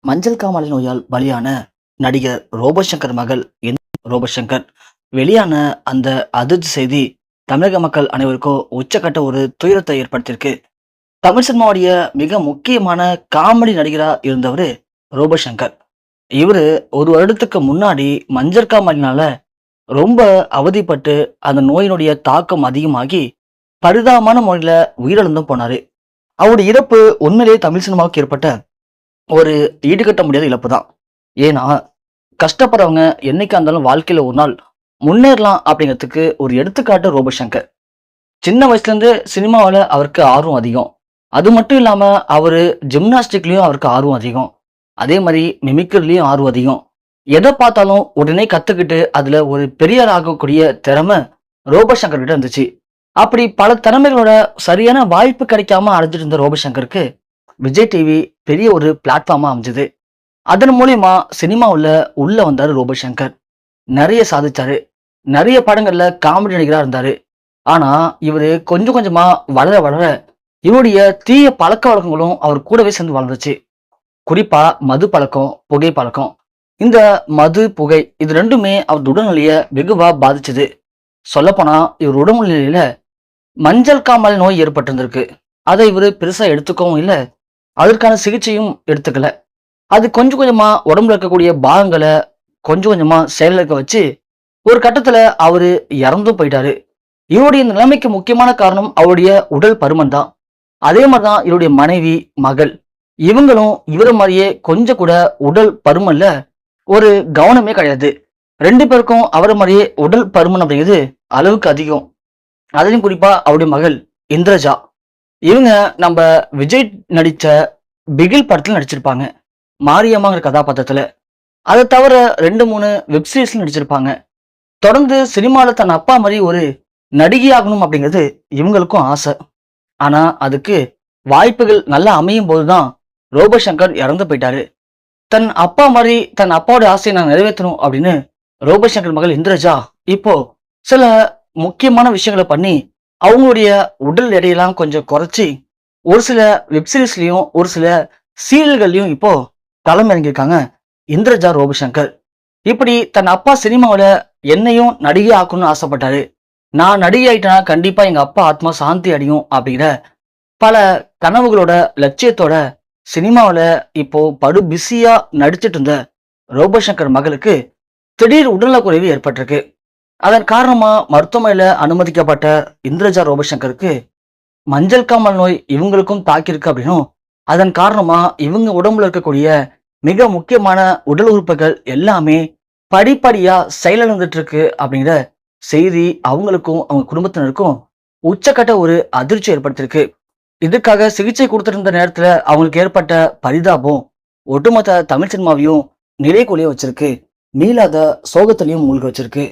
மஞ்சள் காமாலை நோயால் பலியான நடிகர் ரோபோசங்கர் மகள் ரோபோசங்கர் வெளியான அந்த அதிர்ச்சி செய்தி தமிழக மக்கள் அனைவருக்கும் உச்சக்கட்ட ஒரு துயரத்தை ஏற்படுத்தியிருக்கு. தமிழ் சினிமாவுடைய மிக முக்கியமான காமெடி நடிகரா இருந்தவர் ரோபோசங்கர். இவரு ஒரு வருடத்துக்கு முன்னாடி மஞ்சள் காமாலினால ரொம்ப அவதிப்பட்டு அந்த நோயினுடைய தாக்கம் அதிகமாகி பரிதாபமான முறையில உயிரிழந்தும் போனாரு. அவருடைய இறப்பு உண்மையிலேயே தமிழ் சினிமாவுக்கு ஏற்பட்ட ஒரு ஈடுகட்ட முடியாத இழப்பு தான். ஏன்னா கஷ்டப்படுறவங்க என்னைக்கா இருந்தாலும் வாழ்க்கையில ஒரு நாள் முன்னேறலாம் அப்படிங்கிறதுக்கு ஒரு எடுத்துக்காட்டு ரோபோசங்கர். சின்ன வயசுல இருந்து சினிமாவில் அவருக்கு ஆர்வம் அதிகம். அது மட்டும் இல்லாம அவரு ஜிம்னாஸ்டிக்லயும் அவருக்கு ஆர்வம் அதிகம். அதே மாதிரி மிமிக்ரிலையும் ஆர்வம் அதிகம். எதை பார்த்தாலும் உடனே கத்துக்கிட்டு அதுல ஒரு பெரியார் ஆகக்கூடிய திறமை ரோபோசங்கர் கிட்ட இருந்துச்சு. அப்படி பல திறமைகளோட சரியான வாய்ப்பு கிடைக்காம அடைஞ்சிட்டு இருந்த ரோபோசங்கருக்கு விஜய் டிவி பெரிய ஒரு பிளாட்ஃபார்மா அமைஞ்சது. அதன் மூலியமா சினிமாவுல உள்ள வந்தாரு ரோபோசங்கர். நிறைய சாதிச்சாரு. நிறைய படங்கள்ல காமெடி நடிகரா இருந்தாரு. ஆனா இவரு கொஞ்சம் கொஞ்சமா வளர வளர இவருடைய தீய பழக்க வழக்கங்களும் அவர் கூடவே சேர்ந்து வளர்ந்துச்சு. குறிப்பா மது பழக்கம், புகை பழக்கம். இந்த மது, புகை இது ரெண்டுமே அவர் உடல்நிலைய வெகுவா பாதிச்சது. சொல்லப்போனா இவர் உடல்நிலையில மஞ்சள் காமாலை நோய் ஏற்பட்டிருந்திருக்கு. அதை இவரு பெருசா எடுத்துக்கவும் இல்லை, அதற்கான சிகிச்சையும் எடுத்துக்கல. அது கொஞ்சம் கொஞ்சமா உடம்புல இருக்கக்கூடிய பாகங்களை கொஞ்சம் கொஞ்சமா செயலிழக்க வச்சு ஒரு கட்டத்துல அவரு இறந்தும் போயிட்டாரு. இவருடைய இந்த நிலைமைக்கு முக்கியமான காரணம் அவருடைய உடல் பருமன் தான். அதே மாதிரிதான் இவருடைய மனைவி, மகள் இவங்களும் இவர மாதிரியே கொஞ்சம் கூட உடல் பருமன்ல ஒரு கவனமே கிடையாது. ரெண்டு பேருக்கும் அவர மாதிரியே உடல் பருமன் அப்படிங்கிறது அளவுக்கு அதிகம். அதுலயும் குறிப்பா அவருடைய மகள் இந்திரஜா, இவங்க நம்ம விஜய் நடிச்ச பிகில் படத்துல நடிச்சிருப்பாங்க, மாரியம்மாங்கிற கதாபாத்திரத்துல. அதை தவிர 2-3 வெப்சீரிஸ்ல நடிச்சிருப்பாங்க. தொடர்ந்து சினிமால தன் அப்பா மாதிரி ஒரு நடிகை ஆகணும் அப்படிங்கிறது இவங்களுக்கும் ஆசை. ஆனா அதுக்கு வாய்ப்புகள் நல்லா அமையும் போதுதான் ரோபோசங்கர் இறந்து போயிட்டாரு. தன் அப்பா மாதிரி தன் அப்பாவோட ஆசையை நான் நிறைவேற்றணும் அப்படின்னு ரோபோசங்கர் மகள் இந்திரஜா இப்போ சில முக்கியமான விஷயங்களை பண்ணி அவங்களுடைய உடல் எடையெல்லாம் கொஞ்சம் குறைச்சி ஒரு சில வெப்சீரிஸ்லயும் ஒரு சில சீரியல்கள்லயும் இப்போ களம் இறங்கியிருக்காங்க இந்திரஜா ரோபோசங்கர். இப்படி தன் அப்பா சினிமாவில என்னையும் நடிகை ஆக்கணும்னு ஆசைப்பட்டாரு. நான் நடிகை ஆயிட்டேன்னா கண்டிப்பா எங்க அப்பா ஆத்மா சாந்தி அடையும் அப்படிங்கிற பல கனவுகளோட லட்சியத்தோட சினிமாவில இப்போ படு பிஸியா நடிச்சிட்டு இருந்த ரோபோசங்கர் மகளுக்கு திடீர் உடல்நலக்குறைவு ஏற்பட்டிருக்கு. அதன் காரணமா மருத்துவமனையில அனுமதிக்கப்பட்ட இந்திரஜா ரோபோசங்கருக்கு மஞ்சள் காமால் நோய் இவங்களுக்கும் தாக்கியிருக்கு அப்படின்னும், அதன் காரணமா இவங்க உடம்புல இருக்கக்கூடிய மிக முக்கியமான உடல் உறுப்புகள் எல்லாமே படிப்படியா செயலிழந்துட்டு இருக்கு அப்படிங்கிற செய்தி அவங்களுக்கும் அவங்க குடும்பத்தினருக்கும் உச்சக்கட்ட ஒரு அதிர்ச்சி ஏற்படுத்திருக்கு. இதுக்காக சிகிச்சை கொடுத்துட்டு இருந்த நேரத்துல அவங்களுக்கு ஏற்பட்ட பரிதாபம் ஒட்டுமொத்த தமிழ் சினிமாவையும் நிலைக்குள்ளேயே வச்சிருக்கு, மீளாத சோகத்திலையும் மூழ்க வச்சிருக்கு.